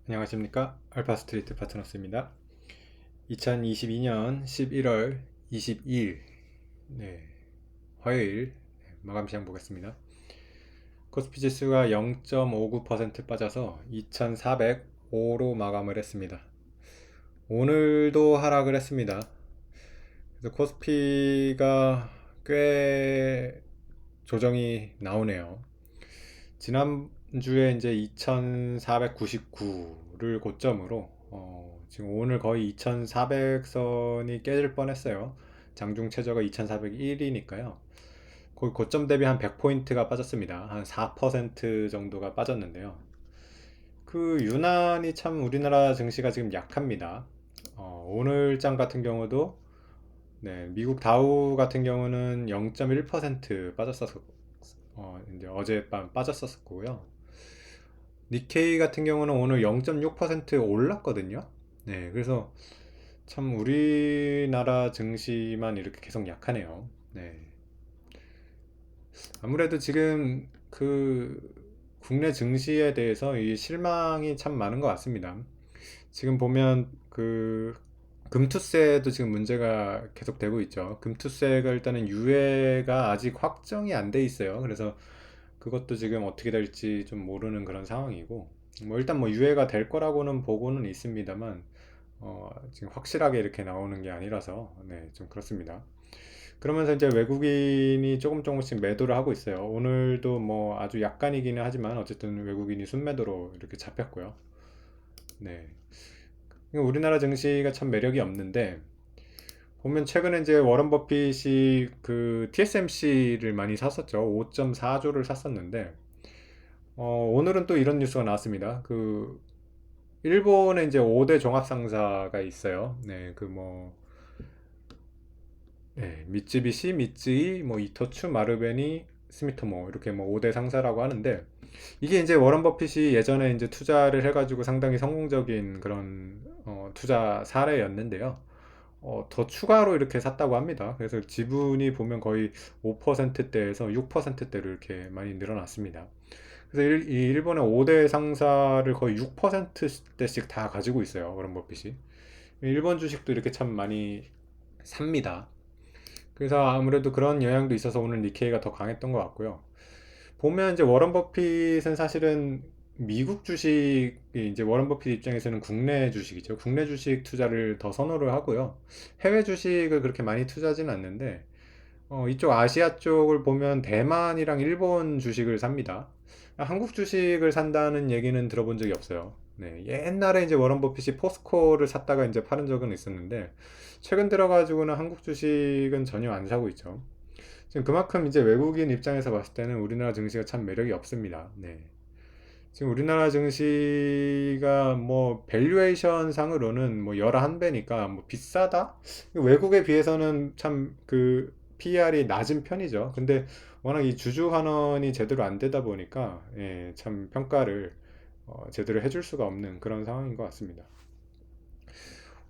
안녕하십니까, 알파스트리트 파트너스입니다. 2022년 11월 22일, 화요일, 마감 시장 보겠습니다. 코스피 지수가 0.59% 빠져서 2405로 마감을 했습니다. 오늘도 하락을 했습니다. 그래서 코스피가 꽤 조정이 나오네요. 지난주에 이제 2499를 고점으로 지금 오늘 거의 2400선이 깨질 뻔했어요. 장중 최저가 2401이니까요. 거의 고점 대비 한 100포인트가 빠졌습니다. 한 4% 정도가 빠졌는데요. 그 유난히 참 우리나라 증시가 지금 약합니다. 오늘장 같은 경우도 미국 다우 같은 경우는 0.1% 빠졌어서 이제 어젯밤 빠졌었고요. 니케이 같은 경우는 오늘 0.6% 올랐거든요. 그래서 참 우리나라 증시만 이렇게 계속 약하네요. 아무래도 지금 그 국내 증시에 대해서 이 실망이 참 많은 것 같습니다. 지금 보면 그 금투세도 지금 문제가 계속되고 있죠. 금투세가 일단은 유예가 아직 확정이 안 돼 있어요. 그래서 그것도 지금 어떻게 될지 좀 모르는 그런 상황이고, 뭐 일단 뭐 유예가 될 거라고는 보고는 있습니다만, 지금 확실하게 이렇게 나오는 게 아니라서, 좀 그렇습니다. 그러면서 이제 외국인이 조금씩 매도를 하고 있어요. 오늘도 뭐 아주 약간이기는 하지만 어쨌든 외국인이 순매도로 이렇게 잡혔고요. 네. 우리나라 증시가 참 매력이 없는데, 보면 최근에 이제 워런 버핏이 그 TSMC를 많이 샀었죠. 5.4조를 샀었는데, 오늘은 또 이런 뉴스가 나왔습니다. 그 일본에 이제 5대 종합상사가 있어요. 미쯔비시, 미쯔이, 뭐 이토츠, 마르베니, 스미토모 이렇게 뭐 5대 상사라고 하는데, 이게 이제 워런 버핏이 예전에 이제 투자를 해가지고 상당히 성공적인 그런 투자 사례였는데요. 더 추가로 이렇게 샀다고 합니다. 그래서 지분이 보면 거의 5%대에서 6%대로 이렇게 많이 늘어났습니다. 그래서 이 일본의 5대 상사를 거의 6%대씩 다 가지고 있어요. 워런 버핏이. 일본 주식도 이렇게 참 많이 삽니다. 그래서 아무래도 그런 영향도 있어서 오늘 니케이가 더 강했던 것 같고요. 보면 이제 워런 버핏은 사실은 미국 주식이 이제 워런 버핏 입장에서는 국내 주식이죠. 국내 주식 투자를 더 선호를 하고요. 해외 주식을 그렇게 많이 투자하진 않는데, 이쪽 아시아 쪽을 보면 대만이랑 일본 주식을 삽니다. 한국 주식을 산다는 얘기는 들어본 적이 없어요. 옛날에 이제 워런 버핏이 포스코를 샀다가 이제 팔은 적은 있었는데, 최근 들어가지고는 한국 주식은 전혀 안 사고 있죠. 지금 그만큼 이제 외국인 입장에서 봤을 때는 우리나라 증시가 참 매력이 없습니다. 지금 우리나라 증시가 뭐 밸류에이션 상으로는 뭐 11배니까 뭐 비싸다? 외국에 비해서는 참 그 PER이 낮은 편이죠. 근데 워낙 이 주주 환원이 제대로 안 되다 보니까 참 평가를 제대로 해줄 수가 없는 그런 상황인 것 같습니다.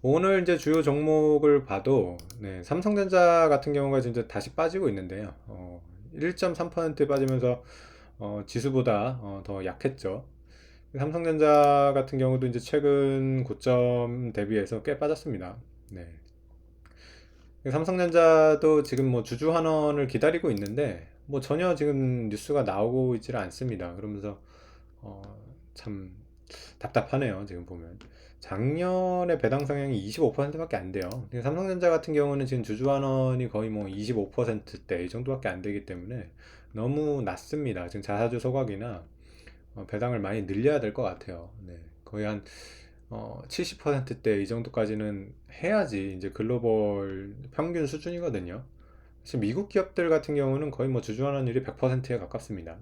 오늘 이제 주요 종목을 봐도 삼성전자 같은 경우가 진짜 다시 빠지고 있는데요. 1.3% 빠지면서 지수보다 더 약했죠. 삼성전자 같은 경우도 이제 최근 고점 대비해서 꽤 빠졌습니다. 네. 삼성전자도 지금 뭐 주주 환원을 기다리고 있는데 뭐 전혀 지금 뉴스가 나오고 있지를 않습니다. 그러면서 어, 참 답답하네요. 지금 보면 작년에 배당 성향이 25%밖에 안 돼요. 삼성전자 같은 경우는 지금 주주 환원이 거의 뭐 25%대 이 정도밖에 안 되기 때문에 너무 낮습니다. 지금 자사주 소각이나 배당을 많이 늘려야 될 것 같아요. 거의 한 70%대 이 정도까지는 해야지 이제 글로벌 평균 수준이거든요. 사실 미국 기업들 같은 경우는 거의 뭐 주주환원율이 100%에 가깝습니다.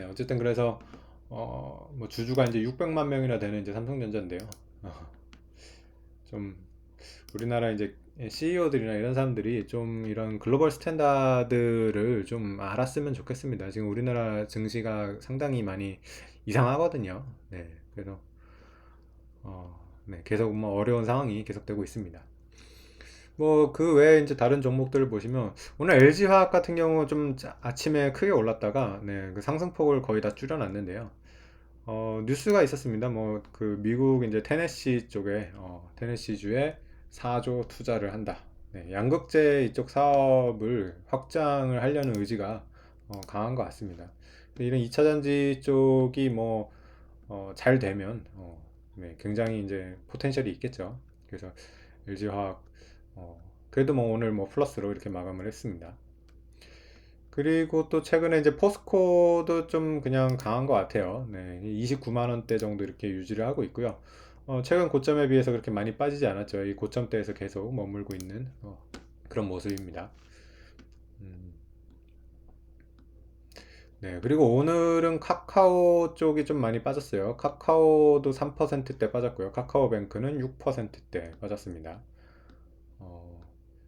어쨌든 그래서 뭐 주주가 이제 600만 명이나 되는 이제 삼성전자인데요. 어, 좀 우리나라 이제 CEO들이나 이런 사람들이 좀 이런 글로벌 스탠다드를 좀 알았으면 좋겠습니다. 지금 우리나라 증시가 상당히 많이 이상하거든요. 그래서 계속 뭐 어려운 상황이 계속되고 있습니다. 뭐 그 외에 이제 다른 종목들을 보시면 오늘 LG화학 같은 경우 좀 아침에 크게 올랐다가 그 상승폭을 거의 다 줄여놨는데요. 뉴스가 있었습니다. 뭐 그 미국 이제 테네시 쪽에 테네시주에 4조 투자를 한다. 네, 양극재 이쪽 사업을 확장을 하려는 의지가 강한 것 같습니다. 이런 2차 전지 쪽이 뭐 잘 되면 네, 굉장히 이제 포텐셜이 있겠죠. 그래서 LG화학 그래도 뭐 오늘 뭐 플러스로 이렇게 마감을 했습니다. 그리고 또 최근에 이제 포스코도 좀 그냥 강한 것 같아요. 네, 29만 원대 정도 이렇게 유지를 하고 있고요. 최근 고점에 비해서 그렇게 많이 빠지지 않았죠. 이 고점대에서 계속 머물고 있는 그런 모습입니다. 음, 네, 그리고 오늘은 카카오 쪽이 좀 많이 빠졌어요. 카카오도 3%대 빠졌고요. 카카오뱅크는 6%대 빠졌습니다. 어,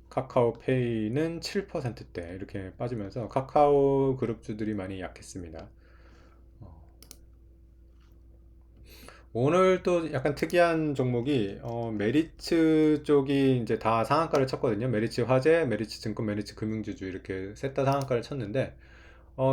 카카오페이는 7%대 이렇게 빠지면서 카카오 그룹주들이 많이 약했습니다. 어, 오늘 또 약간 특이한 종목이 메리츠 쪽이 이제 다 상한가를 쳤거든요. 메리츠 화재, 메리츠 증권, 메리츠 금융주주 이렇게 셋 다 상한가를 쳤는데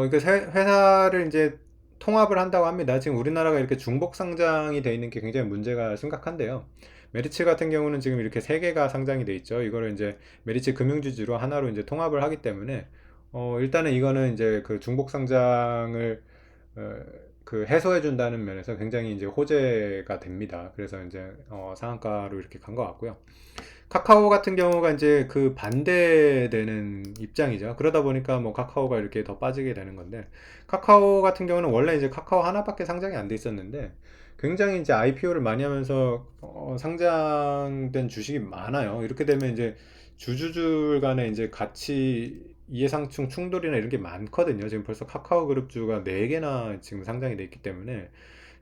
이게 회사를 이제 통합을 한다고 합니다. 지금 우리나라가 이렇게 중복 상장이 돼 있는 게 굉장히 문제가 심각한데요. 메리츠 같은 경우는 지금 이렇게 세 개가 상장이 돼 있죠. 이거를 이제 메리츠 금융주주로 하나로 이제 통합을 하기 때문에 일단은 이거는 이제 그 중복 상장을 어, 그 해소해 준다는 면에서 굉장히 이제 호재가 됩니다. 그래서 이제 상한가로 이렇게 간 것 같고요. 카카오 같은 경우가 이제 그 반대되는 입장이죠. 그러다 보니까 뭐 카카오가 이렇게 더 빠지게 되는 건데, 카카오 같은 경우는 원래 이제 카카오 하나밖에 상장이 안 돼 있었는데, 굉장히 이제 IPO를 많이 하면서 상장된 주식이 많아요. 이렇게 되면 이제 주주들 간에 이제 가치 이해상충 충돌이나 이런 게 많거든요. 지금 벌써 카카오 그룹주가 4개나 지금 상장이 돼 있기 때문에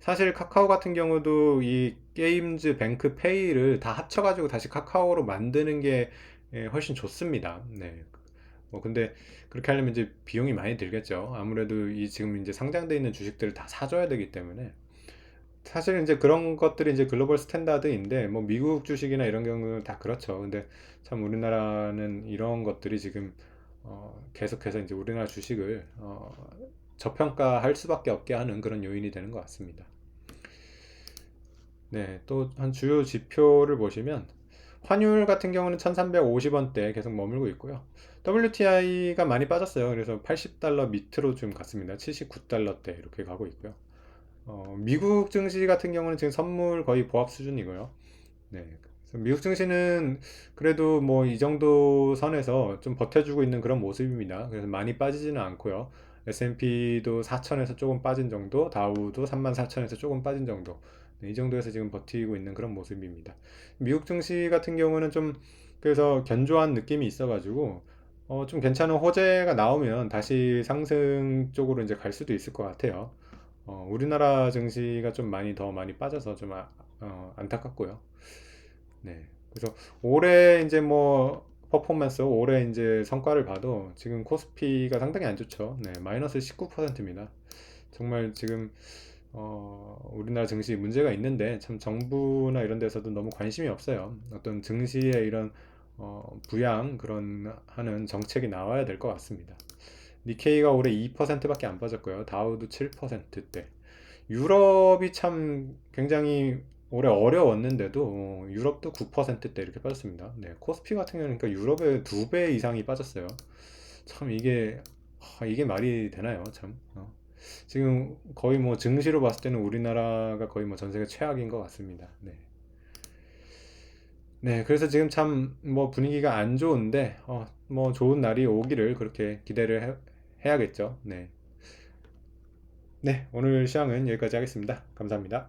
사실 카카오 같은 경우도 이 게임즈 뱅크 페이를 다 합쳐가지고 다시 카카오로 만드는 게 훨씬 좋습니다. 네. 뭐 근데 그렇게 하려면 이제 비용이 많이 들겠죠. 아무래도 이 지금 이제 상장돼 있는 주식들을 다 사줘야 되기 때문에 사실 이제 그런 것들이 이제 글로벌 스탠다드인데 뭐 미국 주식이나 이런 경우는 다 그렇죠. 근데 참 우리나라는 이런 것들이 지금 계속해서 이제 우리나라 주식을 저평가할 수밖에 없게 하는 그런 요인이 되는 것 같습니다. 네, 또 한 주요 지표를 보시면 환율 같은 경우는 1350원대 계속 머물고 있고요. WTI가 많이 빠졌어요. 그래서 80달러 밑으로 좀 갔습니다. 79달러대 이렇게 가고 있고요. 미국 증시 같은 경우는 지금 선물 거의 보합 수준이고요. 네. 그래서 미국 증시는 그래도 뭐 이 정도 선에서 좀 버텨주고 있는 그런 모습입니다. 그래서 많이 빠지지는 않고요. S&P도 4천에서 조금 빠진 정도, 다우도 34,000에서 조금 빠진 정도. 네, 이 정도에서 지금 버티고 있는 그런 모습입니다. 미국 증시 같은 경우는 좀 그래서 견조한 느낌이 있어가지고 좀 괜찮은 호재가 나오면 다시 상승 쪽으로 이제 갈 수도 있을 것 같아요. 우리나라 증시가 좀 많이 빠져서 좀 안타깝고요. 네. 그래서 올해 이제 뭐 퍼포먼스, 올해 이제 성과를 봐도 지금 코스피가 상당히 안 좋죠. 네, 마이너스 19%입니다. 정말 지금 우리나라 증시 문제가 있는데 참 정부나 이런 데서도 너무 관심이 없어요. 어떤 증시의 이런 부양 그런 하는 정책이 나와야 될 것 같습니다. 니케이가 올해 2%밖에 안 빠졌고요. 다우도 7%대. 유럽이 참 굉장히 올해 어려웠는데도 유럽도 9%대 이렇게 빠졌습니다. 네, 코스피 같은 경우는 그러니까 유럽의 2배 이상이 빠졌어요. 참 이게 말이 되나요? 참. 지금 거의 뭐 증시로 봤을 때는 우리나라가 거의 뭐 전 세계 최악인 것 같습니다. 네. 네, 그래서 지금 참 뭐 분위기가 안 좋은데 뭐 좋은 날이 오기를 그렇게 기대를 해야겠죠. 네. 네, 오늘 시황은 여기까지 하겠습니다. 감사합니다.